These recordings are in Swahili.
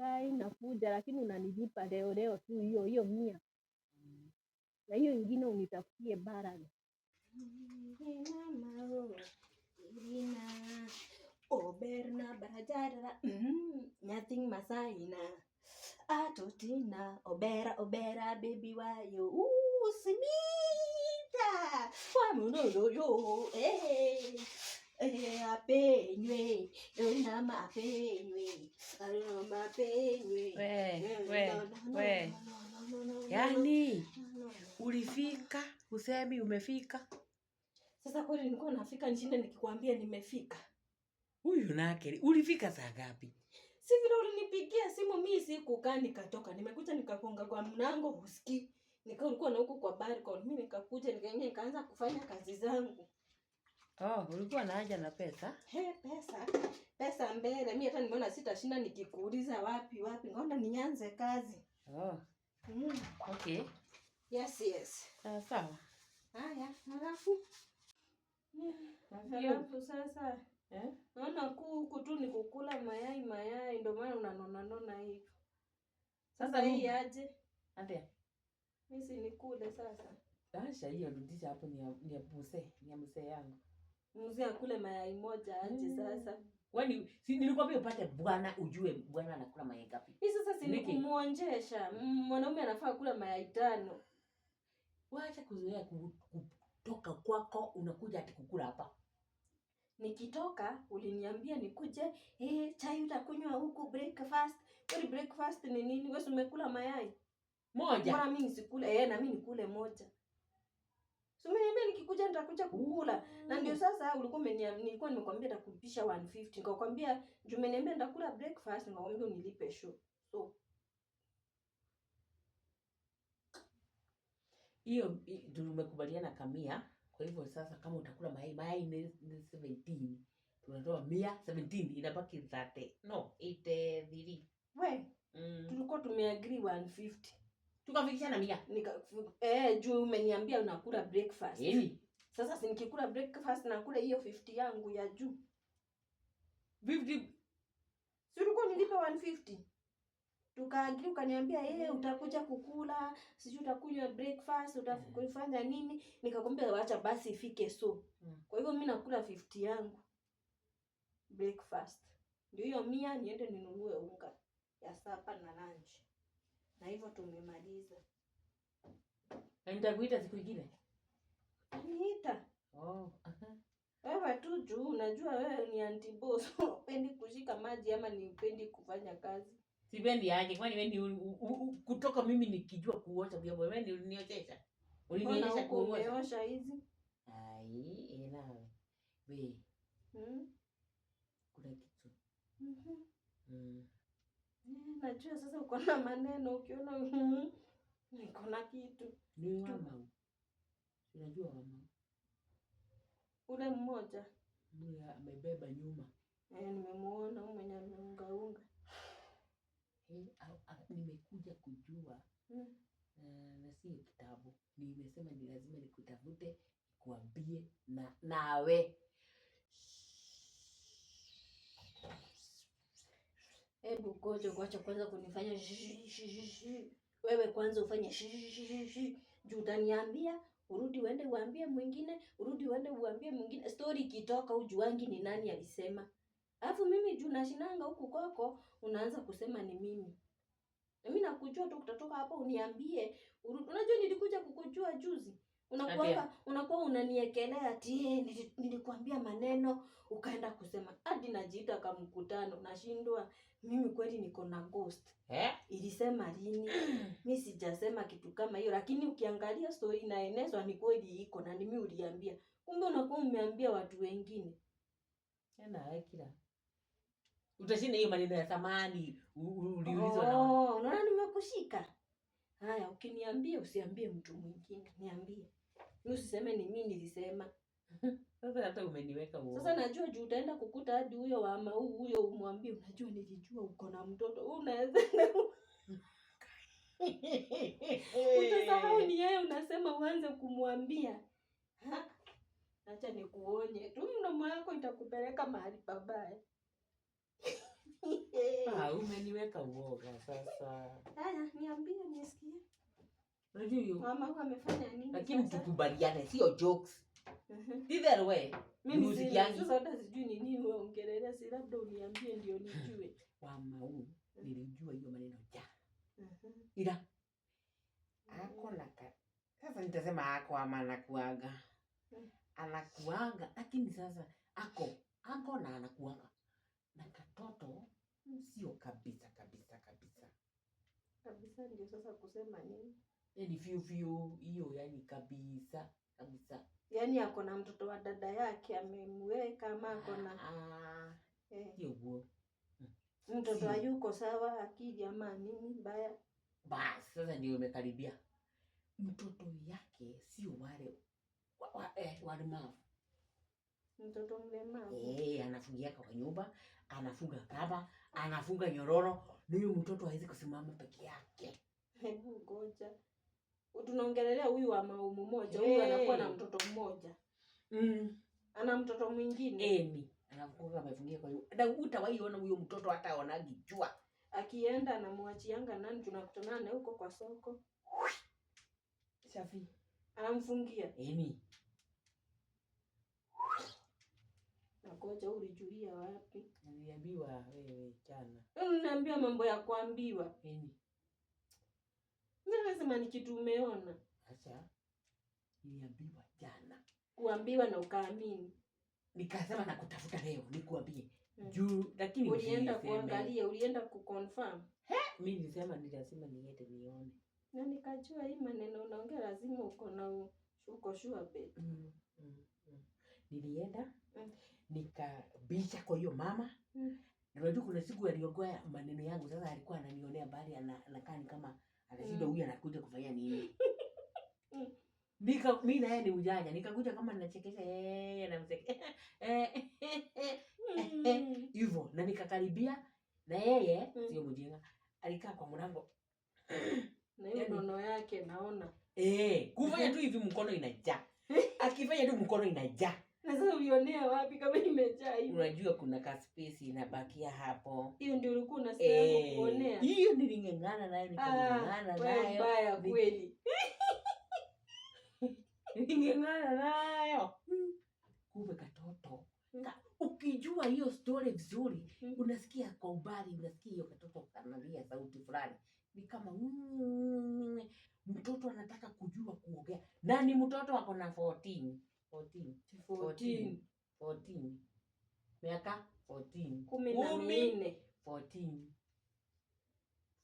Kai nakuja, lakini unanilipa leo tu hiyo 100. Na hiyo ingine unitafutie balance. Oberna barajara nothing masaina atotina obera baby wayo simita wamuno yo apenywe na mapenywe we yani ulifika usemi umefika. Sasa kweli nilikuwa nafika nishinde nikikwambia nimefika. Huyu nake ulifika saa ngapi? Si vile ulinipigia simu mimi sikukaa nikatoka. Nimekuja nikagonga kwa mlango husikii. Nilikuwa na huko kwa balcony. Mimi nikakuja nikaingia nikaanza kufanya kazi zangu. Ulikuwa na haja na pesa? Pesa mbele. Mimi hata nimeona sitashinda nikikuuliza wapi. Ngoja nianze kazi. Okay. Yes. Sawa. Haya, halafu sasa naona kuku tu ni kukula mayai ndio maana unanona hivyo. Sasa hii aje? Ande. Mimi si nikule sasa. Acha hiyo rudisha hapo ni ya mzee yangu. Mzee akule mayai moja aje sasa. Kwani si nilikwambia upate bwana ujue bwana anakula mayai ngapi? Hii sasa si nikumuonjesha. Mwanaume anafaa kula mayai 5. Wacha kuzoea kutoka kwako unakuja ati kukula hapa. Nikitoka uliniambia nikuje chai utakunywa huku breakfast. Kwa breakfast ni nini? Wewe umekula mayai moja. Mbona mimi nisikule? Na mimi nikule moja. So mimi nikikuja nitakuja kukula. Na ndio sasa ulikuwa nilikuwa nimekwambia nitakulipisha 150. Nikakwambia juu umeniambia nitakula breakfast nikakwambia unilipe show. So hiyo tumekubaliana kamia. Kwa hivyo sasa kama utakula mayai ni 17. Tunatoa 117 inabaki 30. No, 83. We, tulikuwa tumeagree 150. Tukafikishana 100. Juu umeniambia unakula breakfast. Sasa si nikikula breakfast nakula hiyo 50 yangu ya juu. 50. Si ulikuwa nilipe 150. Tukaagiri ukaniambia utakuja kukula, sisi utakunywa breakfast, utakufanya nini? Nikakwambia acha basi ifike so. Kwa hivyo mimi nakula 50 yangu breakfast. Ndio hiyo 100 niende ninunue unga ya sapa na lunch. Na hivyo tumemaliza. Na nitakuita siku nyingine. Niita. Wewe tu juu unajua wewe ni anti boss. Upendi kushika maji ama ni upendi kufanya kazi? Sipendi aje kwani wewe kutoka mimi nikijua kuosha vyombo wewe ndio ulinionyesha. Ulinionyesha kuosha hizi. Ai, nawe. Wewe. Kuna kitu. Najua sasa uko na maneno ukiona niko na kitu. Ni mama. Unajua mama. Ule mmoja. Yule amebeba nyuma. Nimemuona mwenye ameunga. Nimekuja kujua na sio kitabu. Nimesema ni lazima nikutafute kuambie nawe. Hebu ngoja kwanza kunifanya wewe kwanza ufanye juu utaniambia urudi uende uambie mwingine, story ikitoka ujuangi ni nani alisema. Alafu mimi juu nashinanga huku kwako unaanza kusema ni mimi. Mimi nakujua tu kutatoka hapa uniambie. Unajua nilikuja kukujua juzi. Unakuwa unaniekelea ati nilikwambia maneno ukaenda kusema hadi najiita kama mkutano nashindwa mimi kweli niko na ghost. Ilisema lini? Mimi sijasema kitu kama hiyo lakini ukiangalia story inaenezwa ni kweli iko na mimi uliambia. Kumbe unakuwa umeambia watu wengine. Kila utashinda hiyo maneno ya zamani uliulizwa na unaona nimekushika. Haya ukiniambia usiambie mtu mwingine, niambie. Usiseme ni mimi nilisema. Sasa hata umeniweka uongo. Sasa najua juu utaenda kukuta hadi huyo mama huyo umwambie unajua nilijua uko na mtoto. Unaweza utasahau ni yeye unasema uanze kumwambia. Acha nikuonye. Tu mdomo wako itakupeleka mahali pabaya. Umeniweka uoga sasa. Haya, niambie nisikie. Unajua Mama huyu amefanya nini? lakini tukubaliane sio jokes. Either way, Mimi music yangu sasa hata sijui ni nini uongelelea, si labda uniambie ndio nijue. Mama huyu nilijua hiyo maneno ila ako sasa nitasema ako ama anakuaga. Anakuaga lakini sasa ako na anakuaga. Na katoto sio kabisa. Kabisa ndio sasa kusema nini? Yaani fiu hiyo yani kabisa. Yaani ako na mtoto wa dada yake amemweka ama ako na hiyo huo. Mtoto hayuko sawa akili ama nini mbaya? Basi sasa ndio umekaribia. Mtoto yake sio wale walemavu. Mtoto mlemavu. Anafungia kwa nyumba, anafunga kamba, anafunga nyororo. Huyo mtoto hawezi kusimama peke yake. Hebu ngoja. Tunaongelelea huyu wa maumu moja, huyu anakuwa na mtoto mmoja. Ana mtoto mwingine. Anakuwa amefungia kwa nyumba. Na utawaiona huyo mtoto hata anagijua. Akienda anamwachianga nani, tunakutana naye huko kwa soko. Safi. Anamfungia. Nakoja ulijulia wapi? Niliambiwa wewe jana. Unaniambia mambo ya kuambiwa. Mimi nasema ni kitu umeona. Acha. Niliambiwa jana. Kuambiwa na ukaamini. Nikasema nakutafuta leo nikuambie. Juu lakini ulienda kuangalia, ulienda kuconfirm. Mimi nilisema niende nione. Na nikajua hii maneno unaongea lazima uko sure babe. Nilienda nikabisha kwa hiyo mama. Unajua kuna siku aliogoa maneno yangu, sasa alikuwa ananionea bali anakaa kama anashinda huyu anakuja kufanya nini. Mimi na yeye ni ujanja, nikakuja kama ninachekesha yeye na mzee. Hivyo na nikakaribia na yeye sio mjinga. Alikaa kwa mlango. Na hiyo nono yake naona. Kufanya tu hivi mkono inajaa. Akifanya tu mkono inajaa. Na sasa ulionea wapi kama imejaa hivi? Unajua kuna ka space inabakia hapo. Hiyo ndio ulikuwa unasema kuonea. Hiyo niling'ang'ana nayo nikang'ang'ana nayo. Wewe mbaya kweli. Niling'ang'ana nayo. Kumbe katoto. Ukijua hiyo story vizuri, unasikia kwa umbali, unasikia hiyo katoto kanalia sauti fulani. Ni kama mtoto anataka kujua kuongea. Na ni mtoto ako na 14. Miaka 14. 14.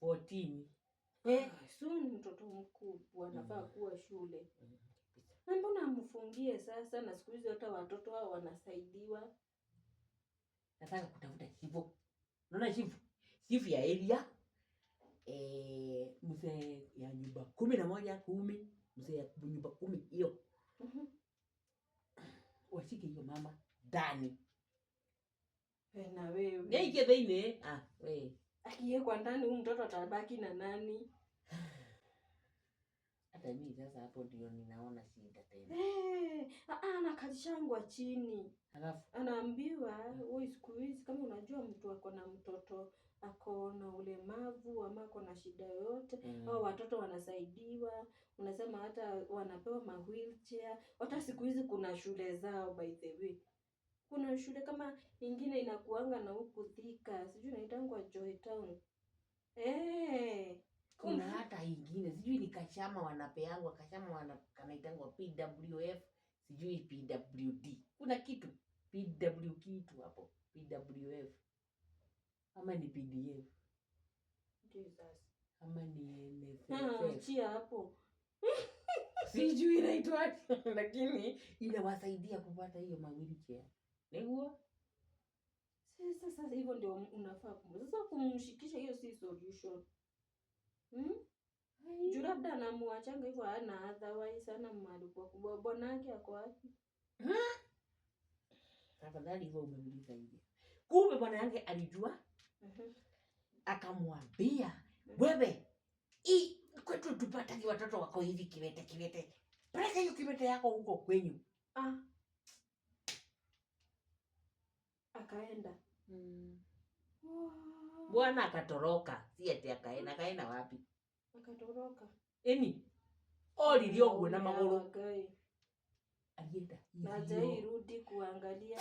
14. Soon mtoto mkubwa anafaa kuwa shule. Na mbona amfungie sasa, na siku hizi hata watoto hao wanasaidiwa. Nataka kutafuta chifu. Unaona chifu ya area. Mzee ya nyumba 11, 10, mzee ya nyumba 10 hiyo. Washike hiyo mama ndani. Na wewe. Yeye theine, wewe. Akiwekwa ndani huyu mtoto atabaki na nani? Hata mimi sasa hapo ndio ninaona shida tena. Anakazishangwa chini. Alafu anaambiwa wewe siku hizi kama unajua mtu ako na mtoto ako na ulemavu ama ako na shida yoyote, au watoto wanasaidiwa, unasema hata wanapewa ma wheelchair. Hata siku hizi kuna shule zao by the way. Kuna shule kama nyingine inakuanga na huku Thika, sijui inaitangwa Joy Town. Kuna hata ingine, sijui ni kachama wanapeangwa, kachama kanaitangwa PWF, sijui PWD. Kuna kitu PW kitu hapo, PWF. Ama ni PDF. Jesus. Ama ni NSSF. Chia hapo. Sijui inaitwa lakini inawasaidia kupata hiyo wheelchair. Ndio. Sasa hivyo ndio unafaa sasa kumshikisha, hiyo si solution. Juu labda anamuachanga hivyo hana otherwise ana mali kwa kubwa, bwana yake ako wapi? Tafadhali hivyo umeuliza hivi. Kumbe bwana yake alijua. Akamwambia, wewe kwetu tupata watoto wako hivi kiwete. Peleka hiyo kiwete yako huko kwenyu. Akaenda. Bwana akatoroka, si ati akaenda wapi? Akatoroka. Olilio na maguru. Alienda. Na hajairudi kuangalia.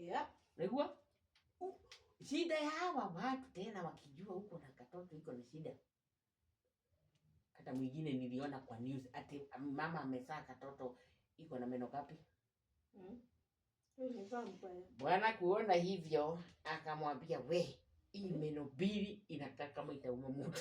Yeah. Unajua? Shida ya hawa watu tena wakijua huko na katoto iko na shida. Hata mwingine niliona kwa news ati mama amezaa katoto iko na meno ngapi? Bwana kuona hivyo akamwambia, we, hii meno mbili inakaa kama itauma mtu.